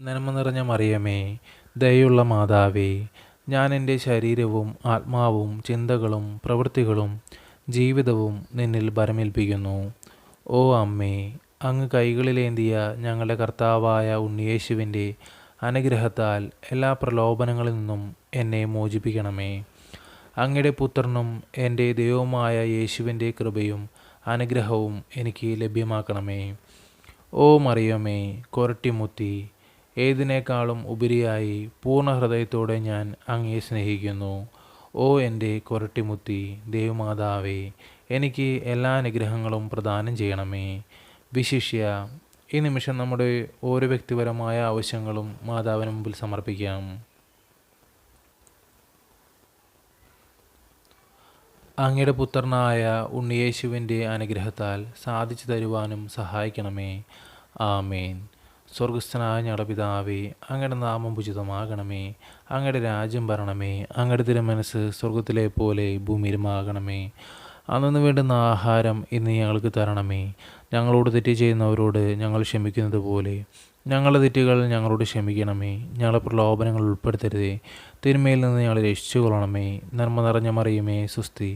നന്മ നിറഞ്ഞ മറിയമേ, ദയയുള്ള മാതാവേ, ഞാൻ എൻ്റെ ശരീരവും ആത്മാവും ചിന്തകളും പ്രവൃത്തികളും ജീവിതവും നിന്നിൽ ഭരമേൽപ്പിക്കുന്നു. ഓ അമ്മേ, അങ്ങ് കൈകളിലേന്തിയ ഞങ്ങളുടെ കർത്താവായ ഉണ്ണിയേശുവിൻ്റെ അനുഗ്രഹത്താൽ എല്ലാ പ്രലോഭനങ്ങളിൽ നിന്നും എന്നെ മോചിപ്പിക്കണമേ. അങ്ങയുടെ പുത്രനും എൻ്റെ ദൈവവുമായ യേശുവിൻ്റെ കൃപയും അനുഗ്രഹവും എനിക്ക് ലഭ്യമാക്കണമേ. ഓ മറിയമേ, കൊരട്ടിമുത്തി, ഏതിനേക്കാളും ഉപരിയായി പൂർണ്ണ ഹൃദയത്തോടെ ഞാൻ അങ്ങയെ സ്നേഹിക്കുന്നു. ഓ എൻ്റെ കൊരട്ടിമുത്തി ദേവമാതാവേ, എനിക്ക് എല്ലാ അനുഗ്രഹങ്ങളും പ്രദാനം ചെയ്യണമേ. വിശിഷ്യ ഈ നിമിഷം നമ്മുടെ ഓരോ വ്യക്തിപരമായ ആവശ്യങ്ങളും മാതാവിന് മുമ്പിൽ സമർപ്പിക്കാം. അങ്ങയുടെ പുത്രനായ ഉണ്ണിയേശുവിൻ്റെ അനുഗ്രഹത്താൽ സാധിച്ചു തരുവാനും സഹായിക്കണമേ. ആമേൻ. സ്വർഗസ്ഥനായ ഞങ്ങളുടെ പിതാവേ, അങ്ങയുടെ നാമം ഉചിതമാകണമേ. അങ്ങയുടെ രാജ്യം വരണമേ. അങ്ങയുടെ തിരുമനസ്സ് സ്വർഗത്തിലെ പോലെ ഭൂമിയിലുമാകണമേ. അന്നു വേണ്ടുന്ന ആഹാരം ഇന്ന് ഞങ്ങൾക്ക് തരണമേ. ഞങ്ങളോട് തെറ്റ് ചെയ്യുന്നവരോട് ഞങ്ങൾ ക്ഷമിക്കുന്നത് പോലെ ഞങ്ങളുടെ തെറ്റുകൾ ഞങ്ങളോട് ക്ഷമിക്കണമേ. ഞങ്ങളെ പ്രലോഭനങ്ങൾ ഉൾപ്പെടുത്തരുതേ, തിന്മയിൽ നിന്ന് ഞങ്ങളെ രക്ഷിച്ചുകൊള്ളണമേ. നന്മ നിറഞ്ഞ മറിയമേ, സുസ്തി,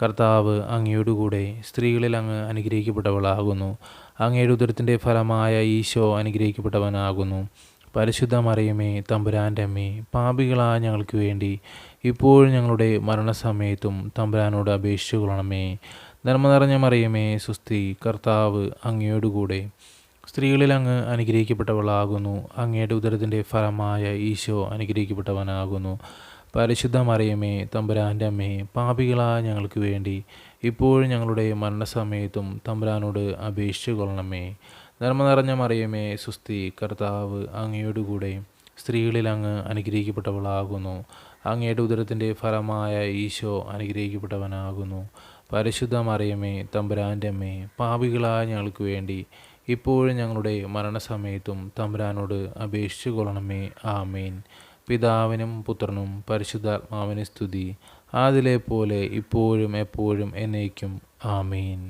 കർത്താവ് അങ്ങയോടുകൂടെ സ്ത്രീകളിൽ അങ്ങ് അനുഗ്രഹിക്കപ്പെട്ടവളാകുന്നു. അങ്ങയുടെ ഉദരത്തിൻ്റെ ഫലമായ ഈശോ അനുഗ്രഹിക്കപ്പെട്ടവനാകുന്നു. പരിശുദ്ധ മറിയമേ, തമ്പുരാൻ്റെ അമ്മേ, പാപികളായ ഞങ്ങൾക്ക് വേണ്ടി ഇപ്പോഴും ഞങ്ങളുടെ മരണസമയത്തും തമ്പുരാനോട് അപേക്ഷിച്ചു കൊള്ളണമേ. നന്മ നിറഞ്ഞ മറിയമേ, സുസ്തി, കർത്താവ് അങ്ങയോടുകൂടെ സ്ത്രീകളിൽ അങ്ങ് അനുഗ്രഹിക്കപ്പെട്ടവളാകുന്നു. അങ്ങയുടെ ഉദരത്തിൻ്റെ ഫലമായ ഈശോ അനുഗ്രഹിക്കപ്പെട്ടവനാകുന്നു. പരിശുദ്ധ മറിയമേ, തമ്പുരാൻ്റെ അമ്മേ, പാപികളായ ഞങ്ങൾക്ക് വേണ്ടി ഇപ്പോഴും ഞങ്ങളുടെ മരണസമയത്തും തമ്പുരാനോട് അപേക്ഷിച്ചു കൊള്ളണമേ. നന്മ നിറഞ്ഞ മറിയമേ, സുസ്തി, കർത്താവ് അങ്ങയോടുകൂടെ സ്ത്രീകളിൽ അങ്ങ് അനുഗ്രഹിക്കപ്പെട്ടവളാകുന്നു. അങ്ങയുടെ ഉദരത്തിൻ്റെ ഫലമായ ഈശോ അനുഗ്രഹിക്കപ്പെട്ടവനാകുന്നു. പരിശുദ്ധ മറിയമേ, തമ്പുരാൻ്റെ അമ്മേ, പാപികളായ ഞങ്ങൾക്ക് വേണ്ടി ഇപ്പോഴും ഞങ്ങളുടെ മരണസമയത്തും തമ്പുരാനോട് അപേക്ഷിച്ചു കൊള്ളണമേ. ആമേൻ. പിതാവിനും പുത്രനും പരിശുദ്ധാത്മാവിന് സ്തുതി, ആദിലെ പോലെ ഇപ്പോഴും എപ്പോഴും എന്നേക്കും. ആമേൻ.